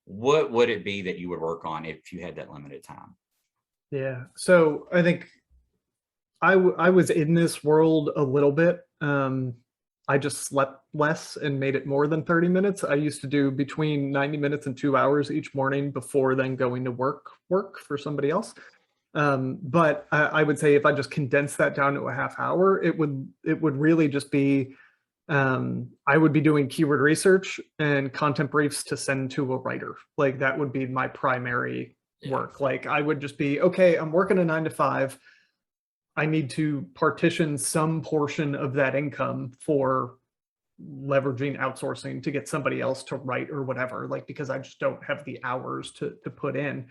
What would it be that you would work on if you had that limited time? Yeah. So I think I was in this world a little bit. I just slept less and made it more than 30 minutes. I used to do between 90 minutes and 2 hours each morning before then going to work for somebody else. But I would say if I just condense that down to a half hour, it would really just be I would be doing keyword research and content briefs to send to a writer. Like that would be my primary Yeah, work. Like I would just be, okay, I'm working a 9 to 5. I need to partition some portion of that income for leveraging outsourcing to get somebody else to write or whatever, like because I just don't have the hours to put in.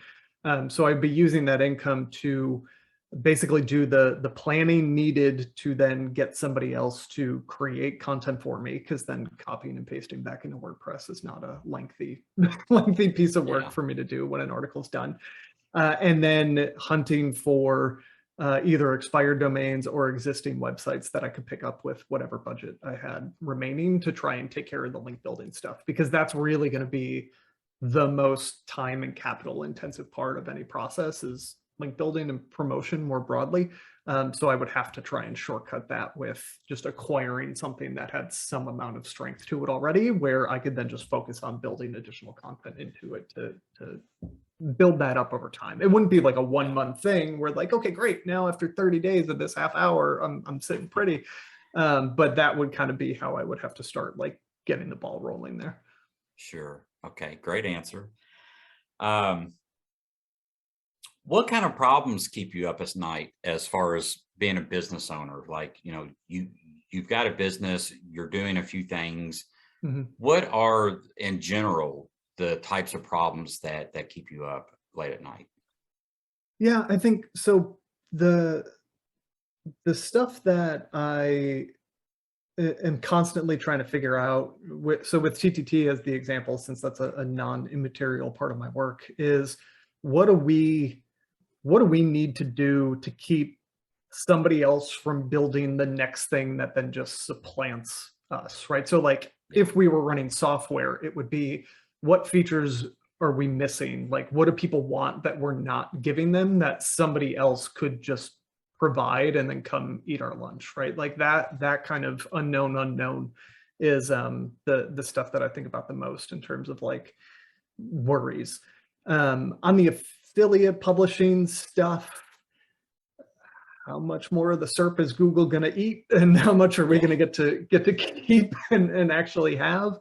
So I'd be using that income to basically do the planning needed to then get somebody else to create content for me, because then copying and pasting back into WordPress is not a lengthy lengthy piece of work yeah, for me to do when an article's done. And then hunting for either expired domains or existing websites that I could pick up with whatever budget I had remaining to try and take care of the link building stuff, because that's really going to be the most time and capital intensive part of any process is link building and promotion more broadly. So I would have to try and shortcut that with just acquiring something that had some amount of strength to it already, where I could then just focus on building additional content into it to build that up over time. It wouldn't be like a yeah, 1 month thing where like, okay, great. Now after 30 days of this half hour, I'm sitting pretty. But that would kind of be how I would have to start like getting the ball rolling there. sure. Okay, great answer. Um, what kind of problems keep you up at night as far as being a business owner? Like, you've got a business, you're doing a few things. Mhm. What are, in general, the types of problems that keep you up late at night? Yeah, I think so. The the stuff that am constantly trying to figure out so with TTT as the example, since that's a non-immaterial part of my work, is what do we what do we need to do to keep somebody else from building the next thing that then just supplants us, right? So like Yeah, if we were running software, it would be what features are we missing? Like what do people want that we're not giving them that somebody else could just provide and then come eat our lunch, right? Like that kind of unknown is the stuff that I think about the most in terms of like worries. On the affiliate publishing stuff, how much more of the SERP is Google going to eat, and how much are we yeah, going to get to keep and actually have?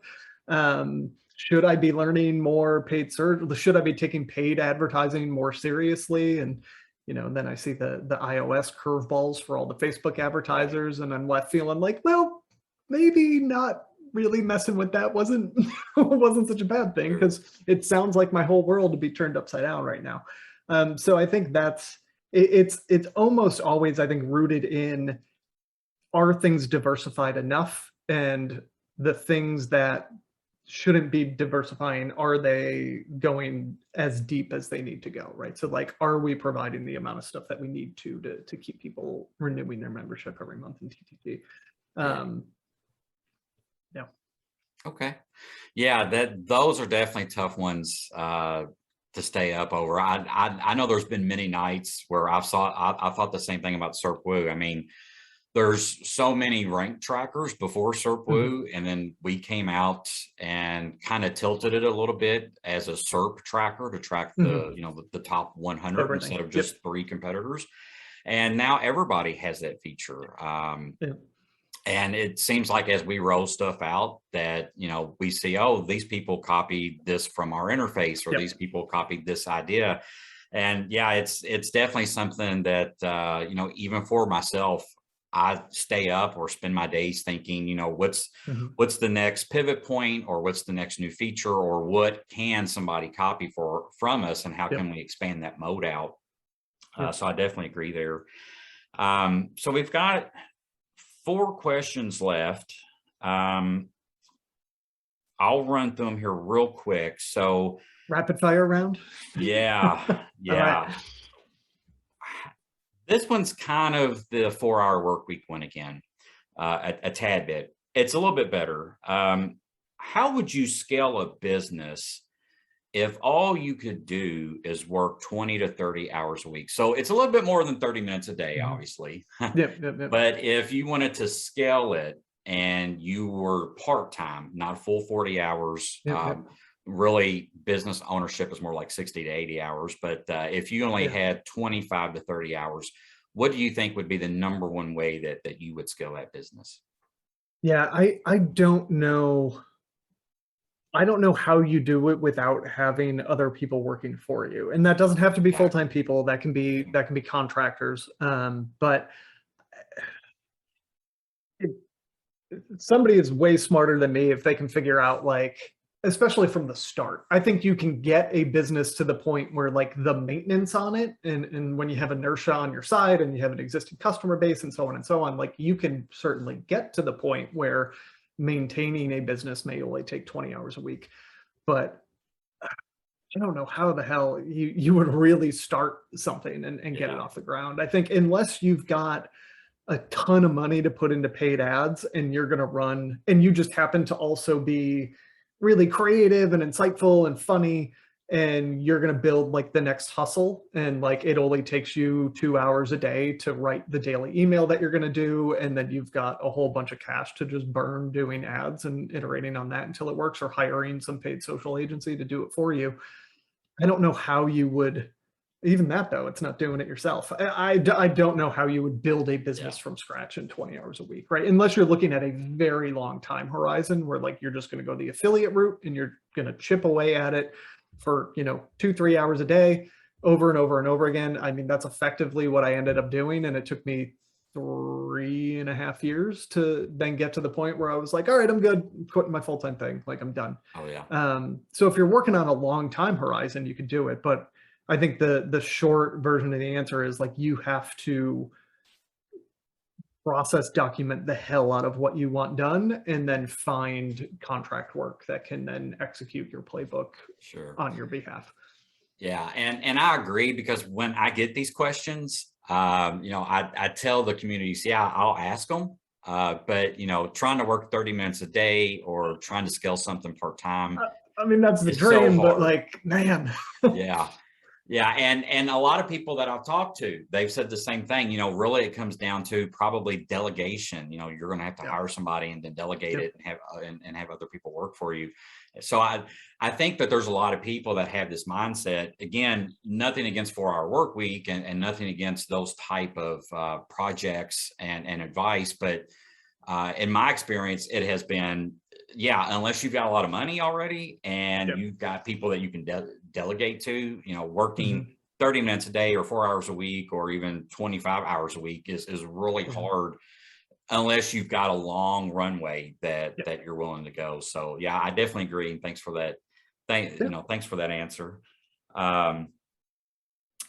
Should I be learning more paid search? Should I be taking paid advertising more seriously? And then I see the iOS curveballs for all the Facebook advertisers, and I'm left feeling like, well, maybe not really messing with that wasn't wasn't such a bad thing, because it sounds like my whole world to be turned upside down right now. So I think it's almost always, I think, rooted in, are things diversified enough, and the things that shouldn't be diversifying, are they going as deep as they need to go, right? So like, are we providing the amount of stuff that we need to keep people renewing their membership every month in TTT? Yeah. Okay. Yeah, those are definitely tough ones to stay up over. I know there's been many nights where I thought the same thing about SERPWoo. I mean, there's so many rank trackers before SERPWoo, and then we came out and kind of tilted it a little bit as a SERP tracker to track the, the top 100 Everything. instead of just 3 competitors. And now everybody has that feature. And it seems like as we roll stuff out that, we see, oh, these people copied this from our interface, or these people copied this idea. And yeah, it's definitely something that, even for myself, I stay up or spend my days thinking, what's the next pivot point, or what's the next new feature, or what can somebody copy from us, and how can we expand that mode out? So I definitely agree there. So we've got 4 questions left. I'll run through them here real quick. So rapid fire round. Yeah. Right. This one's kind of the 4-hour work week one again, a tad bit. It's a little bit better. How would you scale a business if all you could do is work 20 to 30 hours a week? So it's a little bit more than 30 minutes a day, obviously. But if you wanted to scale it and you were part-time, not full 40 hours, really business ownership is more like 60 to 80 hours. But if you only had 25 to 30 hours, what do you think would be the number one way that you would scale that business? Yeah, I don't know. I don't know how you do it without having other people working for you. And that doesn't have to be full-time people. That can be contractors. But somebody is way smarter than me if they can figure out, like, especially from the start. I think you can get a business to the point where, like, the maintenance on it, and when you have inertia on your side and you have an existing customer base and so on, like, you can certainly get to the point where maintaining a business may only take 20 hours a week. But I don't know how the hell you would really start something and get it off the ground. I think unless you've got a ton of money to put into paid ads, and you're going to run, and you just happen to also be really creative and insightful and funny, and you're going to build like the next hustle, and like it only takes you 2 hours a day to write the daily email that you're going to do, and then you've got a whole bunch of cash to just burn doing ads and iterating on that until it works, or hiring some paid social agency to do it for you. I don't know how you would, even that though, it's not doing it yourself. I don't know how you would build a business from scratch in 20 hours a week, right? Unless you're looking at a very long time horizon where, like, you're just going to go the affiliate route and you're going to chip away at it for, 2-3 hours a day over and over and over again. I mean, that's effectively what I ended up doing. And it took me 3.5 years to then get to the point where I was like, all right, I'm good. I'm quitting my full-time thing. Like, I'm done. Oh yeah. So if you're working on a long time horizon, you can do it. But I think the short version of the answer is, like, you have to process document the hell out of what you want done, and then find contract work that can then execute your playbook on your behalf. Yeah, and I agree, because when I get these questions, I tell the communities, I'll ask them, but trying to work 30 minutes a day or trying to scale something part-time, I mean, that's the dream, so but, like, man. Yeah, and a lot of people that I've talked to, they've said the same thing. Really, it comes down to probably delegation. You're going to have to hire somebody and then delegate it and have other people work for you. So I think that there's a lot of people that have this mindset. Again, nothing against 4-hour work week and nothing against those type of projects and advice, but in my experience, it has been, unless you've got a lot of money already and you've got people that you can delegate to, working 30 minutes a day or 4 hours a week or even 25 hours a week is really hard unless you've got a long runway that Yeah. you're willing to go. So yeah, I definitely agree. And thanks for that. Yeah. Thanks for that answer. Um,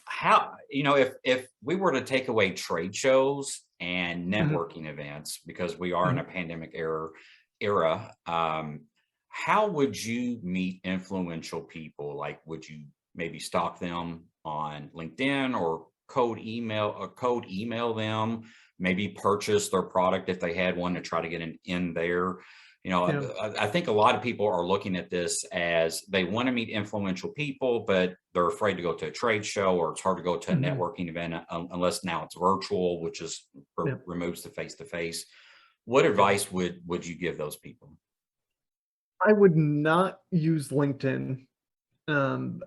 how, if we were to take away trade shows and Mhm. networking events, because we are in a Mhm. pandemic era, how would you meet influential people? Like, would you maybe stalk them on LinkedIn, or code email them, maybe purchase their product if they had one to try to get an in there? Yeah. I think a lot of people are looking at this as they want to meet influential people, but they're afraid to go to a trade show, or it's hard to go to a Mhm. networking event unless now it's virtual, which is Yeah. removes the face to face. What Yeah. advice would you give those people? I would not use LinkedIn. And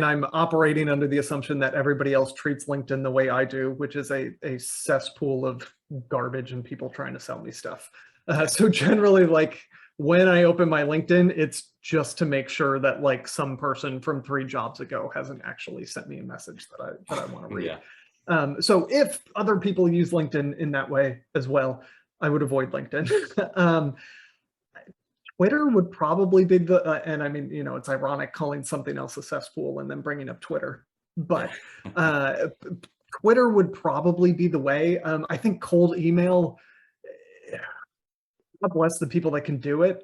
I'm operating under the assumption that everybody else treats LinkedIn the way I do, which is a cesspool of garbage and people trying to sell me stuff. Yeah, So generally, like when I open my LinkedIn, it's just to make sure that like some person from 3 jobs ago hasn't actually sent me a message that I want to read. yeah, So if other people use LinkedIn in that way as well, I would avoid LinkedIn. Twitter would probably be the, and I mean, it's ironic calling something else a cesspool and then bringing up Twitter, yeah, but Twitter would probably be the way. I think cold email, God bless the people that can do it.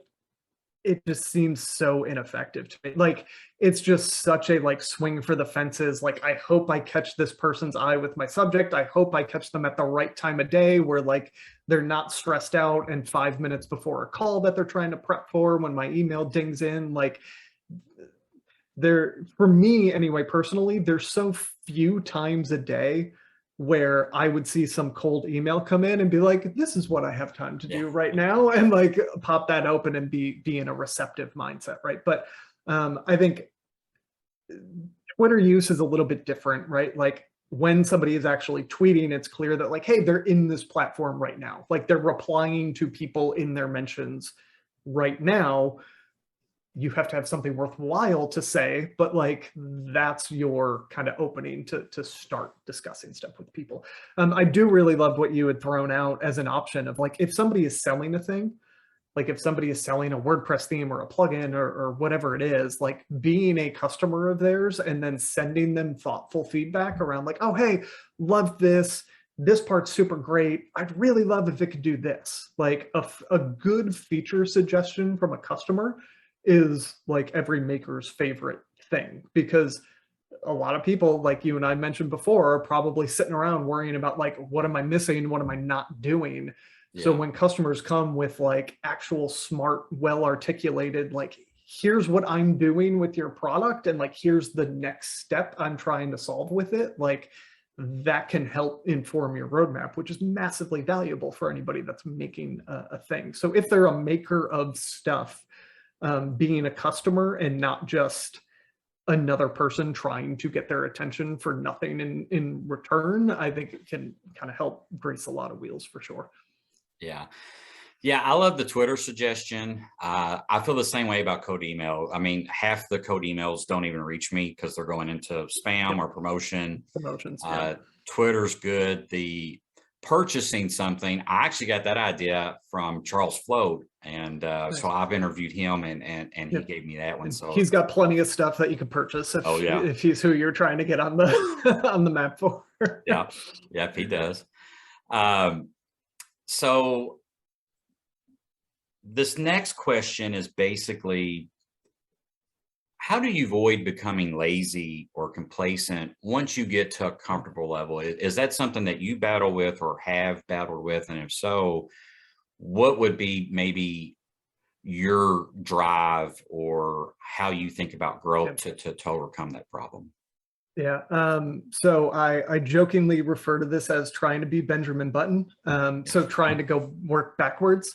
It just seems so ineffective to me. Like, it's just such a like swing for the fences. Like, I hope I catch this person's eye with my subject. I hope I catch them at the right time of day where like they're not stressed out and 5 minutes before a call that they're trying to prep for when my email dings in. Like, there, for me anyway, personally, there's so few times a day where I would see some cold email come in and be like, this is what I have time to yeah, do right now, and like pop that open and be in a receptive mindset, right? But I think Twitter use is a little bit different, right? Like when somebody is actually tweeting, it's clear that like, hey, they're in this platform right now. Like they're replying to people in their mentions right now. You have to have something worthwhile to say, but like that's your kind of opening to start discussing stuff with people. I do really love what you had thrown out as an option of like if somebody is selling a thing, like if somebody is selling a WordPress theme or a plugin or whatever it is, like being a customer of theirs and then sending them thoughtful feedback around like, oh, hey, love this. This part's super great. I'd really love if it could do this. Like a good feature suggestion from a customer is like every maker's favorite thing, because a lot of people like you and I mentioned before are probably sitting around worrying about like, what am I missing? What am I not doing? So yeah, when customers come with like actual smart, well articulated, like, here's what I'm doing with your product, and like, here's the next step I'm trying to solve with it, like that can help inform your roadmap, which is massively valuable for anybody that's making a thing. So if they're a maker of stuff, being a customer and not just another person trying to get their attention for nothing in return, I think it can kind of help grease a lot of wheels for sure. yeah. Yeah, I love the Twitter suggestion. I feel the same way about code email. I mean, half the code emails don't even reach me because they're going into spam Yep. or promotion. Promotions. Yeah. Uh, Twitter's good. The purchasing something, I actually got that idea from Charles Float, and so Nice. I've interviewed him, and he Yep. gave me that one. And So, he's got plenty of stuff that you can purchase oh yeah, if he's who you're trying to get on the on the map for. yeah, yeah, he does. Um, so this next question is basically, how do you avoid becoming lazy or complacent once you get to a comfortable level? Is that something that you battle with or have battled with? And if so, what would be maybe your drive or how you think about growth Yep. to overcome that problem? Yeah. So I jokingly refer to this as trying to be Benjamin Button. So trying to go work backwards.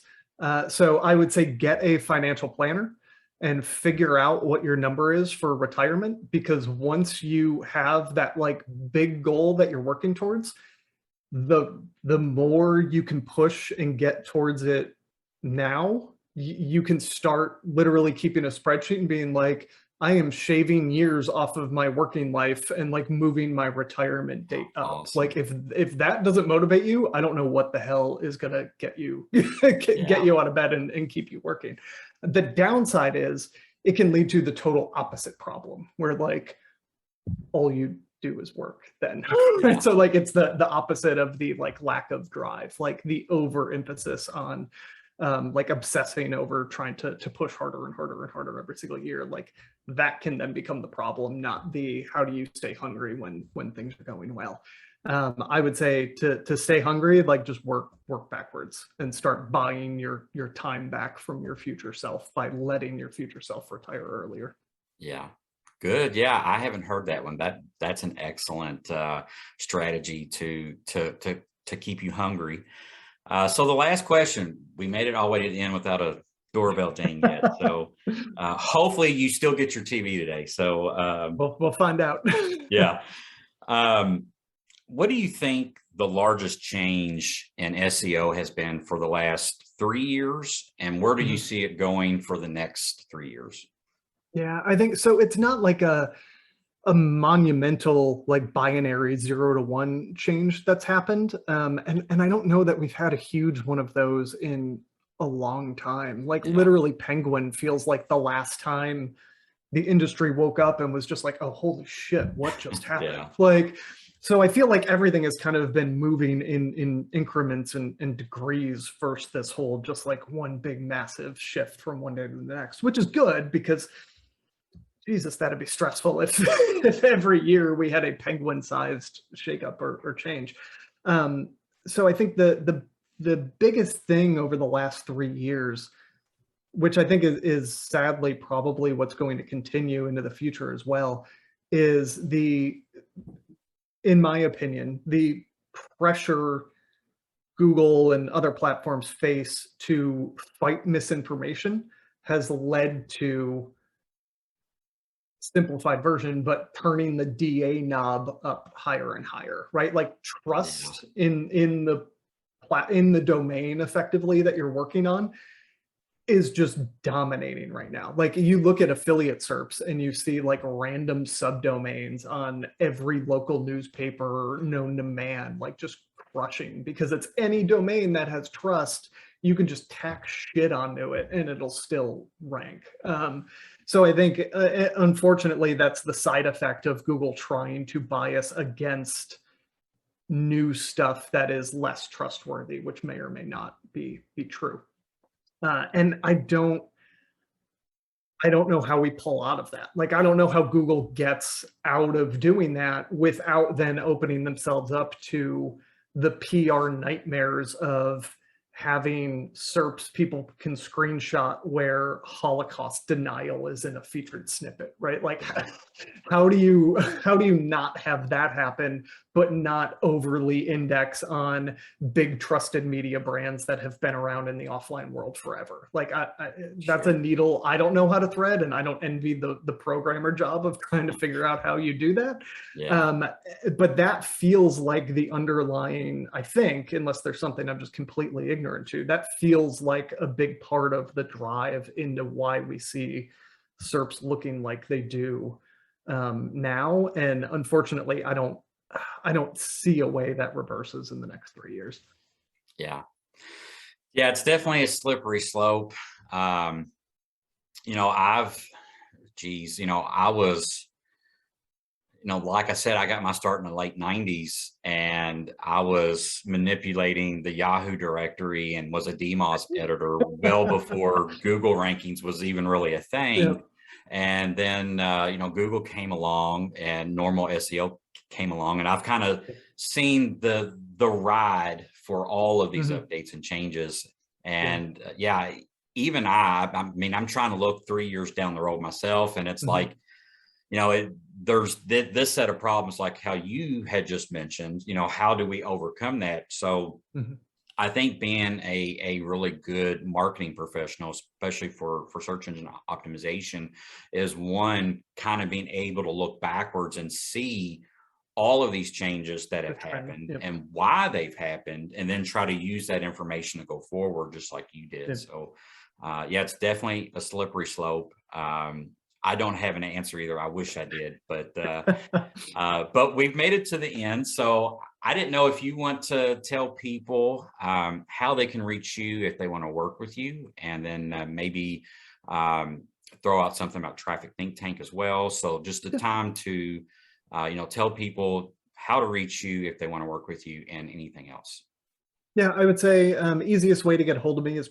So I would say get a financial planner and figure out what your number is for retirement, because once you have that like big goal that you're working towards, the more you can push and get towards it now, you can start literally keeping a spreadsheet and being like, I am shaving years off of my working life and like moving my retirement date up. Awesome. Like if that doesn't motivate you, I don't know what the hell is gonna get you get Yeah. you out of bed and keep you working. The downside is it can lead to the total opposite problem where like all you do is work then. Yeah. So like it's the opposite of the like lack of drive, like the overemphasis on like obsessing over trying to push harder and harder and harder every single year. Like that can then become the problem, not the how do you stay hungry when things are going well. I would say to stay hungry, like just work backwards and start buying your time back from your future self by letting your future self retire earlier. Yeah. Good. Yeah, I haven't heard that one. That's an excellent strategy to keep you hungry. So the last question, we made it all the way to the end without a doorbell ding yet. So hopefully you still get your TV today. So We'll find out. yeah. Um, what do you think the largest change in SEO has been for the last 3 years, and where do you Mhm. see it going for the next 3 years? Yeah, I think so. It's not like a monumental like binary 0 to 1 change that's happened. And I don't know that we've had a huge one of those in a long time. Like Yeah. literally Penguin feels like the last time the industry woke up and was just like, oh, holy shit, what just happened? Yeah. Like, so I feel like everything has kind of been moving in increments and degrees versus this whole just like one big massive shift from one day to the next, which is good because Jesus, that'd be stressful if if every year we had a penguin-sized shakeup or change. Um, so I think the biggest thing over the last 3 years, which I think is sadly probably what's going to continue into the future as well, is in my opinion, the pressure Google and other platforms face to fight misinformation has led to simplified version, but turning the DA knob up higher and higher, right? Like Yeah. trust in the domain effectively that you're working on is just dominating right now. Like you look at affiliate SERPs and you see like random subdomains on every local newspaper known to man, like just crushing because it's any domain that has trust. You can just tack shit onto it and it'll still rank. So I think, unfortunately, that's the side effect of Google trying to bias against new stuff that is less trustworthy, which may or may not be true. And I don't know how we pull out of that. Like, I don't know how Google gets out of doing that without then opening themselves up to the PR nightmares of having SERPs people can screenshot where Holocaust denial is in a featured snippet, right? Like, Yeah. how do you not have that happen, but not overly index on big trusted media brands that have been around in the offline world forever? Like that's a Sure. needle I don't know how to thread, and I don't envy the programmer job of trying to figure out how you do that. Yeah. Um, but that feels like the underlying, I think, unless there's something I'm just completely ignorant to, that feels like a big part of the drive into why we see SERPs looking like they do now. And unfortunately, I don't see a way that reverses in the next 3 years. Yeah. Yeah, it's definitely a slippery slope. Um, I was, like I said, I got my start in the late 90s and I was manipulating the Yahoo directory and was a DMOS editor well before Google rankings was even really a Yeah. thing. And then, Google came along and normal SEO came along, and I've kind of seen the ride for all of these Mhm. updates and changes. Yeah. And yeah, even I mean, I'm trying to look 3 years down the road myself, and it's Mhm. like, there's this set of problems like how you had just mentioned. How do we overcome that? So Mhm. I think being a really good marketing professional, especially for search engine optimization, is one, kind of being able to look backwards and see all of these changes that The have trend. happened Yep. and why they've happened, and then try to use that information to go forward, just like you did. Yep. So, yeah, it's definitely a slippery slope. I don't have an answer either. I wish I did, but we've made it to the end. So I didn't know if you want to tell people how they can reach you if they want to work with you, and then maybe um, throw out something about Traffic Think Tank as well. So just a time to, tell people how to reach you if they want to work with you, and anything else. Yeah, I would say easiest way to get a hold of me is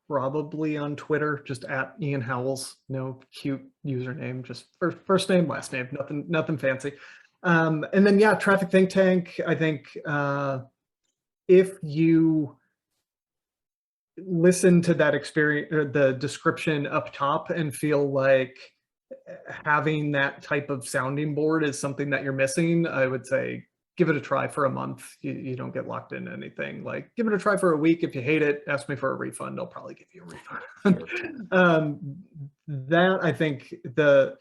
probably on Twitter, just at Ian Howells. No cute username, just first name, last name, nothing fancy. And then yeah, Traffic Think Tank. I think if you listen to that experience or the description up top and feel like having that type of sounding board is something that you're missing, I would say give it a try for a month. You don't get locked into anything. Like, give it a try for a week. If you hate it, ask me for a refund. I'll probably give you a refund. That I think the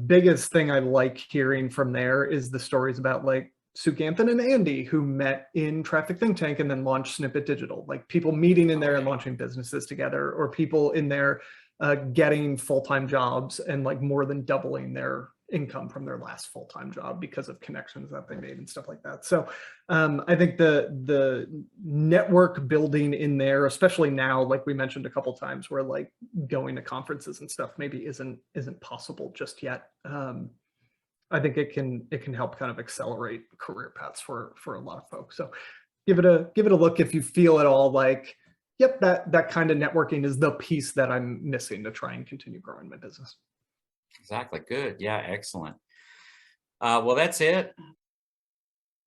biggest thing I like hearing from there is the stories about like Sukanthan and Andy, who met in Traffic Think Tank and then launched Snippet Digital, like people meeting in there and launching businesses together, or people in there getting full-time jobs and like more than doubling their income from their last full-time job because of connections that they made and stuff like that. So I think the network building in there, especially now, like we mentioned a couple times, where like going to conferences and stuff maybe isn't possible just yet. I think it can help kind of accelerate career paths for a lot of folks. So give it a look if you feel at all like, yep, that kind of networking is the piece that I'm missing to try and continue growing my business. Exactly. Good. Yeah. Excellent. Well, that's it.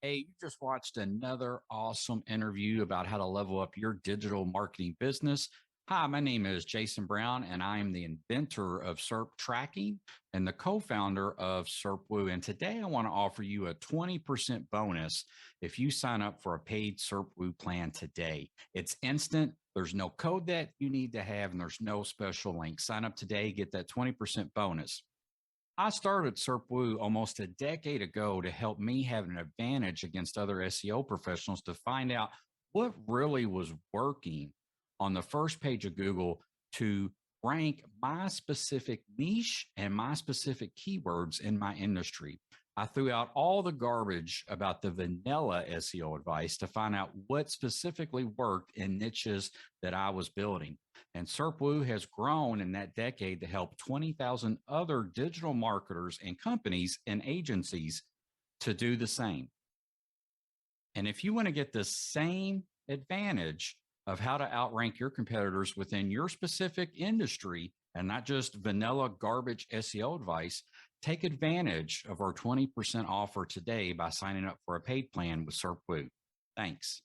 Hey, you just watched another awesome interview about how to level up your digital marketing business. Hi, my name is Jason Brown, and I am the inventor of SERP tracking and the co-founder of SERPWoo. And today I want to offer you a 20% bonus if you sign up for a paid SERPWoo plan today. It's instant. There's no code that you need to have, and there's no special link. Sign up today, get that 20% bonus. I started SERPWoo almost a decade ago to help me have an advantage against other SEO professionals to find out what really was working on the first page of Google to rank my specific niche and my specific keywords in my industry. I threw out all the garbage about the vanilla SEO advice to find out what specifically worked in niches that I was building. And SERPWoo has grown in that decade to help 20,000 other digital marketers and companies and agencies to do the same. And if you want to get the same advantage of how to outrank your competitors within your specific industry and not just vanilla garbage SEO advice, take advantage of our 20% offer today by signing up for a paid plan with SERPWoo. Thanks.